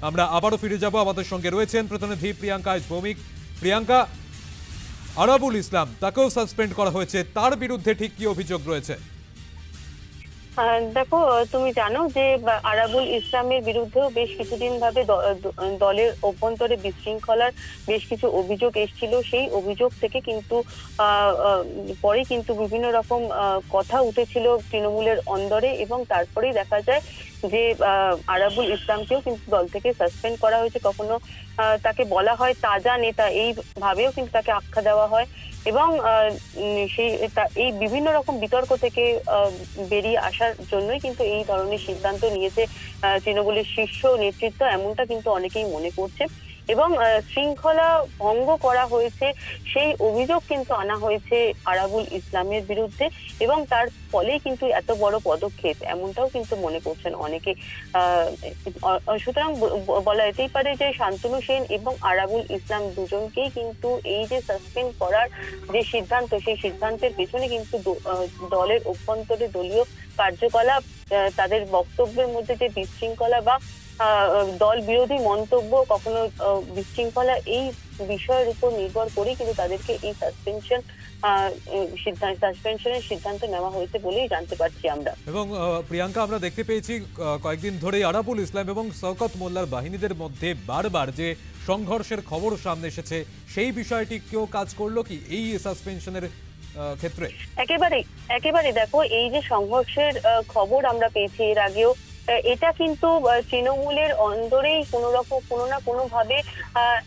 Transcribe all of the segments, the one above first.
আমরা আবারও ফিরে যাব। আমাদের সঙ্গে রয়েছেন প্রতিনিধি প্রিয়াঙ্কা ভৌমিক। প্রিয়াঙ্কা, আরাবুল ইসলাম তাকেও সাসপেন্ড করা হয়েছে, তার বিরুদ্ধে ঠিক কি অভিযোগ রয়েছে? দেখো, তুমি জানো যে আরাবুল ইসলামের বিরুদ্ধেও বেশ কিছুদিন ভাবে দলের অভ্যন্তরে বিশৃঙ্খলার বেশ কিছু অভিযোগ এসেছিল। সেই অভিযোগ থেকে কিন্তু পরে কিন্তু বিভিন্ন রকম কথা উঠেছিল তৃণমূলের অন্দরে, এবং তারপরেই দেখা যায় যে আরাবুল ইসলামকেও কিন্তু দল থেকে সাসপেন্ড করা হয়েছে। কখনো তাকে বলা হয় তাজা নেতা, এই ভাবেও কিন্তু তাকে আখ্যা দেওয়া হয়। এবং এই বিভিন্ন রকম বিতর্ক থেকে বেরিয়ে আসার জন্যই কিন্তু এই ধরনের সিদ্ধান্ত নিয়েছে তৃণমূলের শীর্ষ নেতৃত্ব, এমনটা কিন্তু অনেকেই মনে করছে। এবং শৃঙ্খলা ভঙ্গ করা হয়েছে সেই অভিযোগ কিন্তু আনা হয়েছে আরাবুল ইসলামের বিরুদ্ধে, এবং তার ফলেই কিন্তু এত বড় পদক্ষেপ, এমনটাও কিন্তু মনে করছেন অনেকে। সুতরাং বলা যেতেই পারে যে শান্তনু সেন এবং আরাবুল ইসলাম দুজনকেই কিন্তু এই যে সাসপেন্ড করার যে সিদ্ধান্ত, সেই সিদ্ধান্তের পেছনে কিন্তু দলের অভ্যন্তরে দলীয় কার্যকলাপ, তাদের বক্তব্যের মধ্যে যে বিশৃঙ্খলা বা দল বিরোধী মন্তব্য, কখনো বিশৃঙ্খলা, এই বিষয়ের উপর নির্ভর করে কিন্তু তাদেরকে এই সাসপেনশনের সিদ্ধান্ত নেওয়া হয়েছে বলেই জানতে পারছি আমরা। এবং প্রিয়াঙ্কা, আমরা দেখতে পেয়েছি কয়েকদিন ধরেই আরাবুল ইসলাম এবং শওকত মোল্লার বাহিনীদের মধ্যে বারবার যে সংঘর্ষের খবর সামনে এসেছে, সেই বিষয়টি কেউ কাজ করলো কি এই সাসপেনশনের ক্ষেত্রে? একেবারে দেখো, এই যে সংঘর্ষের খবর আমরা পেয়েছি এর আগেও, এটা কিন্তু তৃণমূলের অন্দরেই কোনো না কোনো ভাবে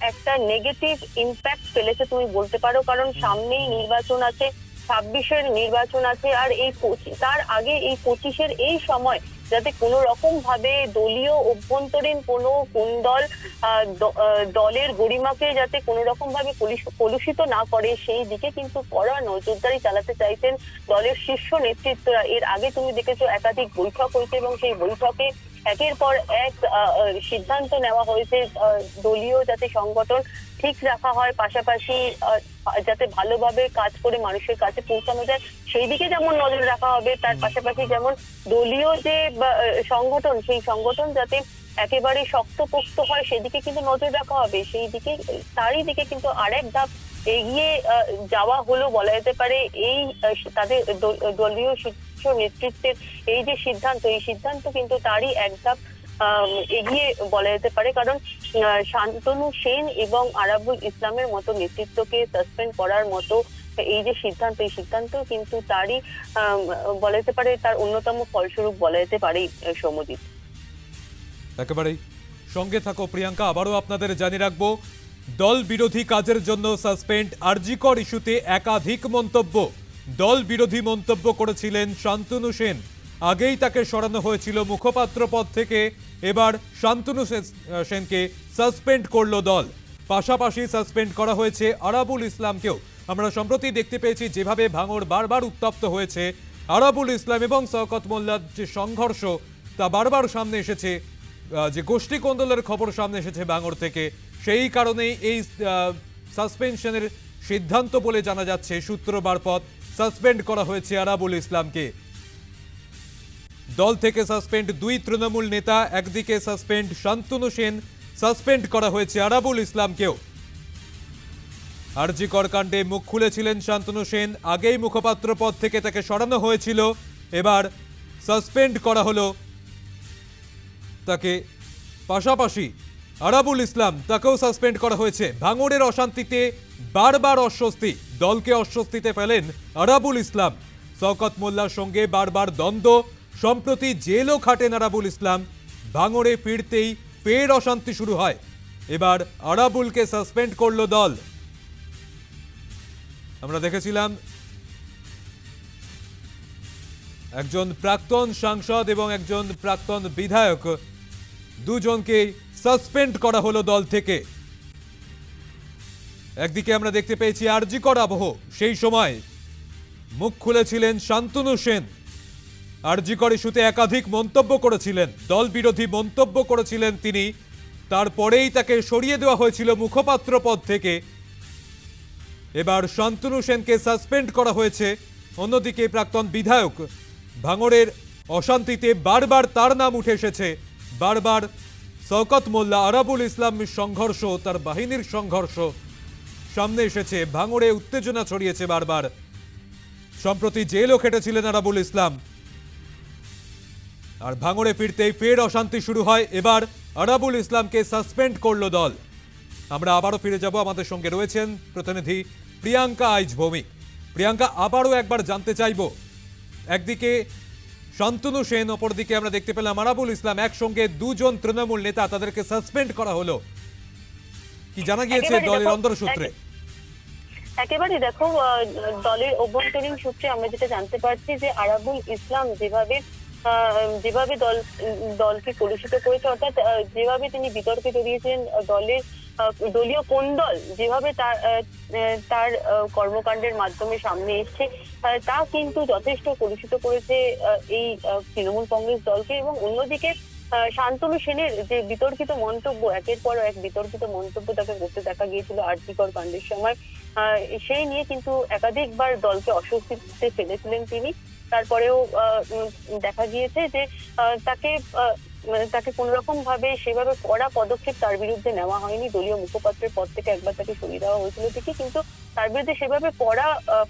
একটা নেগেটিভ ইম্প্যাক্ট ফেলেছে তুমি বলতে পারো। কারণ সামনেই নির্বাচন আছে, 26-এর নির্বাচন আছে, আর তার আগে এই 25-এর এই সময় যাতে কোনো রকম ভাবে দলীয় অভ্যন্তরীণ কোন দলের গরিমাকে যাতে কোনো রকম ভাবে কলুষিত না করে, সেই দিকে কিন্তু কড়া নজরদারি চালাতে চাইছেন দলের শীর্ষ নেতৃত্বরা। এর আগে তুমি দেখেছো একাধিক বৈঠক হয়েছে, এবং সেই বৈঠকে একের পর এক সিদ্ধান্ত নেওয়া হয়েছে দলীয় যাতে সংগঠন ঠিক রাখা হয়, পাশাপাশি যাতে ভালোভাবে কাজ করে মানুষের কাছে পৌঁছানো যায় সেই দিকে যেমন নজর রাখা হবে, তার পাশাপাশি যেমন দলীয় যে সংগঠন, সেই সংগঠন যাতে একেবারে শক্তপোক্ত হয় সেদিকে কিন্তু নজর রাখা হবে। সেই দিকে, তারই দিকে কিন্তু আরেক ধাপ এগিয়ে যাওয়া হলো বলা যেতে পারে। এই তাদের দলীয় শীর্ষ নেতৃত্বের এই যে সিদ্ধান্ত, এই সিদ্ধান্ত কিন্তু তারই এক ধাপ এগিয়ে বলা যেতে পারে। কারণ শান্তনু সেন এবং আরাবুল ইসলামের মতো নেতৃত্বকে সাসপেন্ড করার মতো এই যে সিদ্ধান্ত, এই সিদ্ধান্ত কিন্তু তারই বলা যেতে পারে, তার অন্যতম ফলস্বরূপ বলা যেতে পারে। সৌম্যজিৎ, একেবারেই সঙ্গে থাকো প্রিয়াঙ্কা। আবারও আপনাদের জানিয়ে রাখবো, দল বিরোধী কাজের জন্য সাসপেন্ড। আরজিকর ইস্যুতে একাধিক মন্তব্য, দল বিরোধী মন্তব্য করেছিলেন শান্তনু সেন, আগেই তাকে সরানো হয়েছিল মুখপাত্র পদ থেকে। এবার শান্তনু সেনকে সাসপেন্ড করলো দল, পাশাপাশি সাসপেন্ড করা হয়েছে আরাবুল ইসলামকেও। আমরা সম্প্রতি দেখতে পেয়েছি যেভাবে ভাঙড় বারবার উত্তপ্ত হয়েছে, আরাবুল ইসলাম এবং শওকত মোল্লার যে সংঘর্ষ তা বারবার সামনে এসেছে, যে গোষ্ঠী কোন্দলের খবর সামনে এসেছে ভাঙড় থেকে। সেই কারণেই এই সাসপেনশনের সিদ্ধান্ত বলে জানা যাচ্ছে, সূত্র মারফত সাসপেন্ড করা হয়েছে আরাবুল ইসলামকে। দল থেকে সাসপেন্ড দুই তৃণমূল নেতা, একদিকে সাসপেন্ড শান্তনু সেন, সাসপেন্ড করা হয়েছে আরাবুল ইসলামকেও। আরজিকর কাণ্ডে মুখ খুলেছিলেন শান্তনু সেন, আগেই মুখপাত্র পদ থেকে তাকে সরানো হয়েছিল, এবার সাসপেন্ড করা হলো তাকে। পাশাপাশি আরাবুল ইসলাম, তাকেও সাসপেন্ড করা হয়েছে। ভাঙড়ের অশান্তিতে বারবার অস্বস্তি, দলকে অস্বস্তিতে ফেলেন আরাবুল ইসলাম। শওকত মোল্লার সঙ্গে বারবার দ্বন্দ্ব, সম্প্রতি জেলও খাটেন আরাবুল ইসলাম। ভাঙড়ে ফিরতেই ফের অশান্তি শুরু হয়, এবার আরাবুলকে সাসপেন্ড করলো দল। আমরা দেখেছিলাম একজন প্রাক্তন সাংসদ এবং একজন প্রাক্তন বিধায়ক, দুজনকে সাসপেন্ড করা হলো দল থেকে। একদিকে আমরা দেখতে পেয়েছি আরজিকর আবহ, সেই সময় মুখ খুলেছিলেন শান্তনু সেন, আরজিকর ইস্যুতে একাধিক মন্তব্য করেছিলেন, দল বিরোধী মন্তব্য করেছিলেন তিনি। তারপরেই তাকে সরিয়ে দেওয়া হয়েছিল মুখপাত্র পদ থেকে। এবার শান্তনু সেনকে সাসপেন্ড করা হয়েছে। অন্যদিকে প্রাক্তন বিধায়ক, ভাঙড়ের অশান্তিতে বারবার তার নাম উঠে এসেছে, বারবার শওকত মোল্লা আরাবুল ইসলাম সংঘর্ষ, তার বাহিনীর সংঘর্ষ সামনে এসেছে। ভাঙড়ে উত্তেজনা ছড়িয়েছে বারবার। সম্প্রতি জেলও খেটেছিলেন আরাবুল ইসলাম। আর ভাঙড়ে ফিরতেই ফের অশান্তি শুরু হয়। এবার আরাবুল ইসলামকে সাসপেন্ড করলো দল। আমরা আবারও ফিরে যাব, আমাদের সঙ্গে রয়েছেন প্রতিনিধি প্রিয়াঙ্কা আইচ ভৌমিক। প্রিয়াঙ্কা, আবারও একবার জানতে চাইব, একদিকে শান্তনু সেন, অপরদিকে আমরা দেখতে পেলাম আরাবুল ইসলাম, একসঙ্গে দুজন তৃণমূল নেতা, তাদেরকে সাসপেন্ড করা হলো। কি জানা গিয়েছে দলের অন্তরসূত্রে? একেবারে দেখো, দলের অভ্যন্তরীণ সূত্রে আমরা যেটা জানতে পারছি যে আরাবুল ইসলাম যেভাবে দলকে কলুষিত করেছে, অর্থাৎ যেভাবে তিনি বিতর্কে জড়িয়েছেন দলীয় কোন দল যেভাবে তার কর্মকাণ্ডের মাধ্যমে সামনে এসছে, তা কিন্তু যথেষ্ট কলুষিত করেছে এই তৃণমূল কংগ্রেস দলকে। এবং অন্যদিকে শান্তনু সেনের যে বিতর্কিত মন্তব্য, একের পর এক বিতর্কিত মন্তব্য তাকে করতে দেখা গিয়েছিল আরজিকর কাণ্ডের সময়, সেই নিয়ে কিন্তু একাধিকবার দলকে অস্বস্তিতে ফেলেছিলেন তিনি। তারপরেও দেখা গিয়েছে যে তাকে কোন রকম ভাবে সেভাবে কড়া পদক্ষেপ তার বিরুদ্ধে নেওয়া হয়নি। দলীয় মুখপাত্রের পদ থেকে একবার তাকে সরিয়ে দেওয়া হয়েছিল ঠিকই, কিন্তু তার বিরুদ্ধে সেভাবে কড়া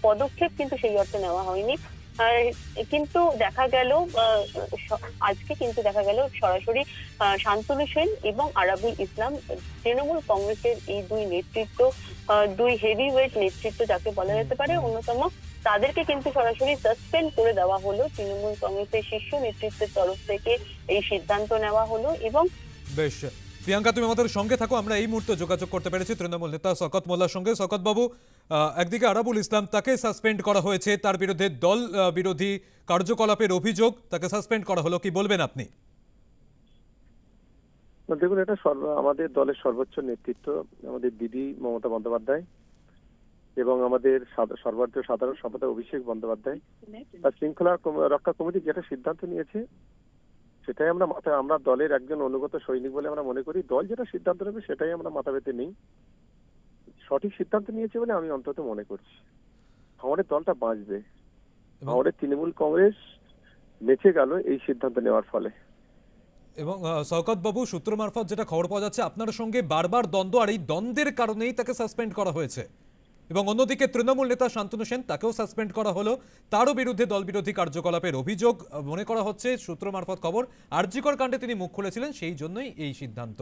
পদক্ষেপ কিন্তু সেই অর্থে নেওয়া হয়নি। কিন্তু দেখা গেল আজকে কিন্তু দেখা গেল সরাসরি শান্তনু সেন এবং আরাবুল ইসলাম, তৃণমূল কংগ্রেসের এই দুই নেতৃত্ব, দুই হেভি ওয়েট নেতৃত্ব যাকে বলা যেতে পারে অন্যতম, তাদেরকে কিন্তু সরাসরি সাসপেন্ড করে দেওয়া হলো। তৃণমূল কংগ্রেসের শীর্ষ নেতৃত্বের তরফ থেকে এই সিদ্ধান্ত নেওয়া হলো। এবং বেশ, প্রিয়াঙ্কা, তুমি আমাদের সঙ্গে থাকো। আমরা এই মুহূর্তে যোগাযোগ করতে পেরেছি তৃণমূল নেতা শওকত মোল্লার সঙ্গে। শওকত বাবু, একদিকে আরাবুল ইসলাম, তাকে সাসপেন্ড করা হয়েছে, তার বিরুদ্ধে দল বিরোধী কার্যকলাপের অভিযোগ, তাকে সাসপেন্ড করা হলো, কি বলবেন আপনি? দেখুন, এটা আমাদের দলের সর্বোচ্চ নেতৃত্ব, আমাদের দিদি মমতা বন্দ্যোপাধ্যায় এবং আমাদের সর্বভারতীয় সাধারণ সম্পাদক অভিষেক বন্দ্যোপাধ্যায়, তার শৃঙ্খলা রক্ষা কমিটি যেটা সিদ্ধান্ত নিয়েছে সেটাই আমরা দলের একজন অনুগত সৈনিক বলে আমরা মনে করি। দল যেটা সিদ্ধান্ত নেবে সেটাই আমরা মাথা পেতে নেই। সঠিক সিদ্ধান্ত নিয়েছে বলে আমি অন্তত মনে করছি। আমাদের দলটা বাঁচবে, আমাদের তৃণমূল কংগ্রেস বেঁচে গেল এই সিদ্ধান্ত নেওয়ার ফলে। এবং শওকত বাবু, সূত্র মারফত যেটা খবর পাওয়া যাচ্ছে, আপনার সঙ্গে বারবার দ্বন্দ্ব, আর এই দ্বন্দ্বের কারণেই তাকে সাসপেন্ড করা হয়েছে। এবং অন্যদিকে তৃণমূল নেতা শান্তনু সেন, তাকেও সাসপেন্ড করা হলো, তারও বিরুদ্ধে দল বিরোধী কার্যকলাপের অভিযোগ মনে করা হচ্ছে। সূত্র মারফত খবর, আরজিকর কাণ্ডে তিনি মুখ খুলেছিলেন, সেই জন্যই এই সিদ্ধান্ত।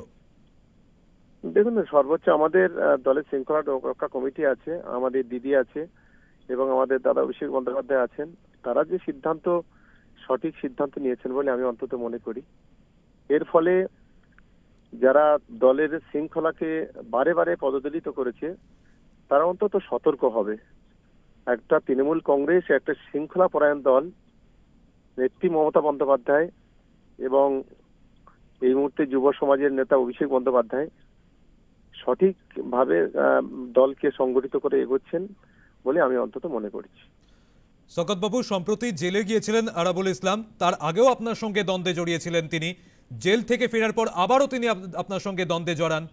দেখুন, সর্বোচ্চ আমাদের দলের শৃঙ্খলা রক্ষা কমিটি আছে, আমাদের দিদি আছে এবং আমাদের দাদা অভিষেক বন্দ্যোপাধ্যায় আছেন। তারা যে সিদ্ধান্ত, সঠিক সিদ্ধান্ত নিয়েছেন বলে আমি অন্তত মনে করি। এর ফলে যারা দলের শৃঙ্খলাকে বারে বারে পদদলিত করেছে তারা অন্তত সতর্ক হবে। একটা তৃণমূল কংগ্রেস একটা শৃঙ্খলা পরায়ণ দল, নেত্রী মমতা বন্দ্যোপাধ্যায় এবং এই মুহূর্তে যুব সমাজের নেতা অভিষেক বন্দ্যোপাধ্যায় সঠিকভাবে দলকে সংগঠিত করে এগোচ্ছেন বলে আমি অন্তত মনে করছি। শওকত বাবু, সম্প্রতি জেলে গিয়েছিলেন আরাবুল ইসলাম, তার আগেও আপনার সঙ্গে দ্বন্দ্বে জড়িয়েছিলেন তিনি। জেল থেকে ফেরার পর আবারও তিনি আপনার সঙ্গে দ্বন্দ্বে জড়ান,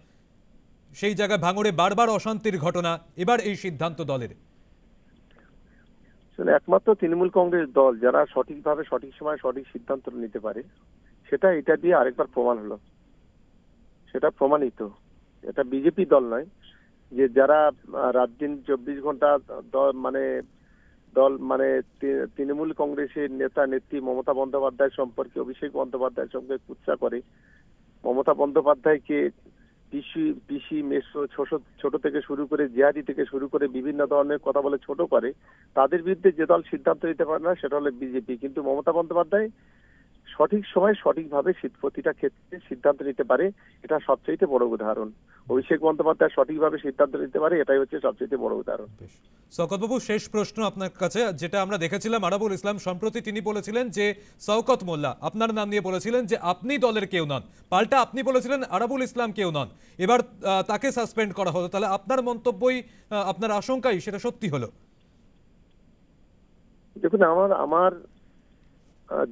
সেই জায়গায় ভাঙড়ে বারবার অশান্তির ঘটনা। এবার এই সিদ্ধান্ত দলের। একমাত্র তৃণমূল কংগ্রেস দল যারা সঠিকভাবে সঠিক সময় সঠিক সিদ্ধান্ত নিতে পারে, সেটা এটা দিয়ে আরেকবার প্রমাণ হলো, সেটা প্রমাণিত। এটা বিজেপি দল নয় যে যারা রাত দিন 24 ঘন্টা দল তৃণমূল কংগ্রেসের নেতা নেত্রী মমতা বন্দ্যোপাধ্যায় সম্পর্কে অভিষেক বন্দ্যোপাধ্যায়ের সঙ্গে কুৎসা করে, মমতা বন্দ্যোপাধ্যায়কে পিসি মেসো ছোট থেকে শুরু করে জিহাদি থেকে শুরু করে বিভিন্ন ধরনের কথা বলে ছোট করে, তাদের বিরুদ্ধে যে দল সিদ্ধান্ত নিতে পারে না সেটা হলো বিজেপি। কিন্তু মমতা বন্দ্যোপাধ্যায় সঠিক সময় সঠিকভাবে প্রতিটা ক্ষেত্রে সিদ্ধান্ত নিতে পারে, এটা সবচেয়ে বড় উদাহরণ। অভিষেক বন্দ্যোপাধ্যায় সঠিকভাবে সিদ্ধান্ত নিতে পারে, এটাই হচ্ছে সবচেয়ে বড় উদাহরণ। শওকত বাবু, শেষ প্রশ্ন আপনার কাছে, যেটা আমরা দেখেছিলাম আরাবুল ইসলাম সম্প্রতি তিনি বলেছিলেন যে শওকত মোল্লা আপনার নাম নিয়ে বলেছিলেন যে আপনি দলের কেউ নন, পাল্টা আপনি বলেছিলেন আরাবুল ইসলাম কেউ নন। এবার তাকে সাসপেন্ড করা হলো, তাহলে আপনার মন্তব্যই, আপনার আশঙ্কাই সেটা সত্যি হলো? দেখুন, আমার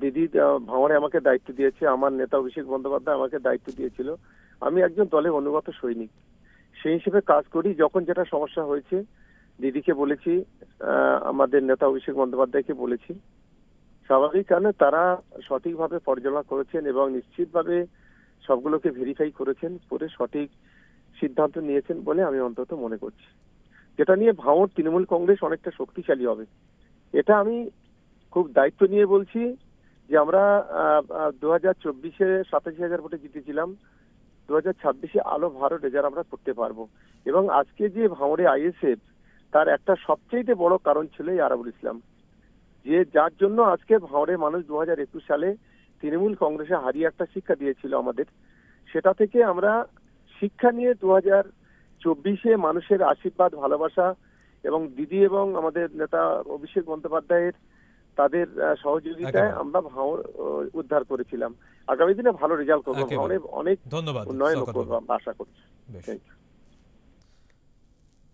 দিদি ভাঙড়ে আমাকে দায়িত্ব দিয়েছে, আমার নেতা অভিষেক বন্দ্যোপাধ্যায় আমাকে দায়িত্ব দিয়েছিল। আমি একজন দলের অনুগত সৈনিক, সেই হিসেবে কাজ করি। যখন যেটা সমস্যা হয়েছে দিদিকে বলেছি, আমাদের নেতা অভিষেক বন্দ্যোপাধ্যায়কে বলেছি। স্বাভাবিক কারণে তারা সঠিকভাবে পর্যালোচনা করেছেন এবং নিশ্চিতভাবে সবগুলোকে ভেরিফাই করেছেন, করে সঠিক সিদ্ধান্ত নিয়েছেন বলে আমি অন্তত মনে করছি। যেটা নিয়ে ভাঙড় তৃণমূল কংগ্রেস অনেকটা শক্তিশালী হবে, এটা আমি খুব দায়িত্ব নিয়ে বলছি যে আমরা 2024-এ 87,000 ভোটে জিতেছিলাম, 2026-এ আলো ভারত রেজাল্ট আমরা করতে পারবো। এবং আজকে যে ভাঙড়ে আইএসএফ, তার একটা সবচেয়ে বড় কারণ ছিল এই আরাবুল ইসলাম, যে যার জন্য আজকে ভাঙড়ের মানুষ 2021 সালে তৃণমূল কংগ্রেসে হারিয়ে একটা শিক্ষা দিয়েছিল আমাদের। সেটা থেকে আমরা শিক্ষা নিয়ে 2024-এ মানুষের আশীর্বাদ, ভালোবাসা এবং দিদি এবং আমাদের নেতা অভিষেক বন্দ্যোপাধ্যায়ের তাদের সহযোগিতায় আমরা ভাঙড় উদ্ধার করেছিলাম। আগামী দিনে ভালো রেজাল্ট করবো, ভাঙড়ে অনেক ধন্যবাদ উন্নয়ন করবো আশা করছি।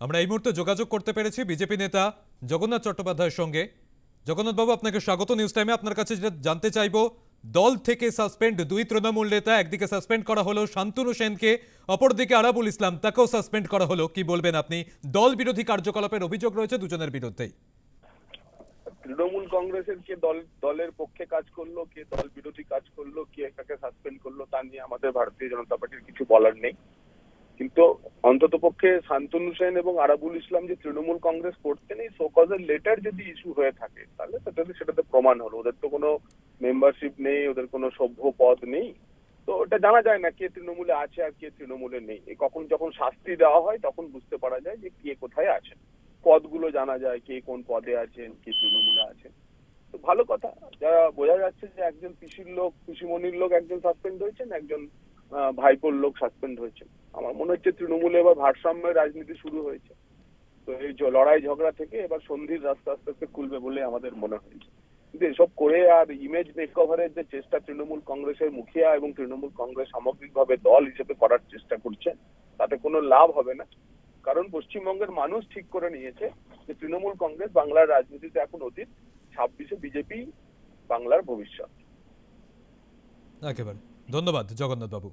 আমরা এই মুহূর্তে যোগাযোগ করতে পেরেছি বিজেপি নেতা জগন্নাথ চট্টোপাধ্যায়ের সঙ্গে। জগন্নাথ বাবু, আপনাকে স্বাগত নিউজ টাইমে। আপনার কাছে যেটা জানতে চাইবো, দল থেকে সাসপেন্ড দুই তৃণমূল নেতা, একদিকে সাসপেন্ড করা হলো শান্তনু সেনকে, অপরদিকে আরাবুল ইসলাম, তাকেও সাসপেন্ড করা হলো। কি বলবেন আপনি? দল বিরোধী কার্যকলাপের অভিযোগ রয়েছে দুজনের বিরুদ্ধেই। তৃণমূল কংগ্রেসের কে দলের পক্ষে কাজ করলো, কে দল বিরোধী কাজ করলো, কে কাকে সাসপেন্ড করলো, তা নিয়ে আমাদের ভারতীয় জনতা পার্টির কিছু বলার নেই। কিন্তু অন্তত পক্ষে শান্তনু সেন এবং আরাবুল ইসলাম যে তৃণমূল কংগ্রেস করতেন, এই শোকজের লেটার যদি ইস্যু হয়ে থাকে তাহলে সেটাতে প্রমাণ হলো ওদের তো কোনো মেম্বারশিপ নেই, ওদের কোনো সভ্য পদ নেই। তো ওটা জানা যায় না কে তৃণমূলে আছে আর কে তৃণমূলে নেই। কখন যখন শাস্তি দেওয়া হয় তখন বুঝতে পারা যায় যে কে কোথায় আছে, পদগুলো জানা যায়, কে কোন পদে আছেন, কে তৃণমূলে আছেন। তো ভালো কথা, যারা বোঝা যাচ্ছে যে একজন পিসিমণির লোক একজন সাসপেন্ড হয়েছেন, একজন ভাইপোর লোক সাসপেন্ড হয়েছে। আমার মনে হচ্ছে তৃণমূলে এবার ভারসাম্যের রাজনীতি শুরু হয়েছে। তো এই লড়াই ঝগড়া থেকে এবার সন্ধির রাস্তা আস্তে আস্তে খুলবে বলে আমাদের মনে হয়েছে। কিন্তু এসব করে আর ইমেজ মেকওভারের যে চেষ্টা তৃণমূল কংগ্রেসের মুখিয়া এবং তৃণমূল কংগ্রেস সামগ্রিকভাবে দল হিসেবে করার চেষ্টা করছে, তাতে কোনো লাভ হবে না। কারণ পশ্চিমবঙ্গের মানুষ ঠিক করে নিয়েছে যে তৃণমূল কংগ্রেস বাংলার রাজনীতিতে এখন অতীত, 26-এ বিজেপি বাংলার ভবিষ্যৎ। একেবারে ধন্যবাদ জগন্নাথ বাবু।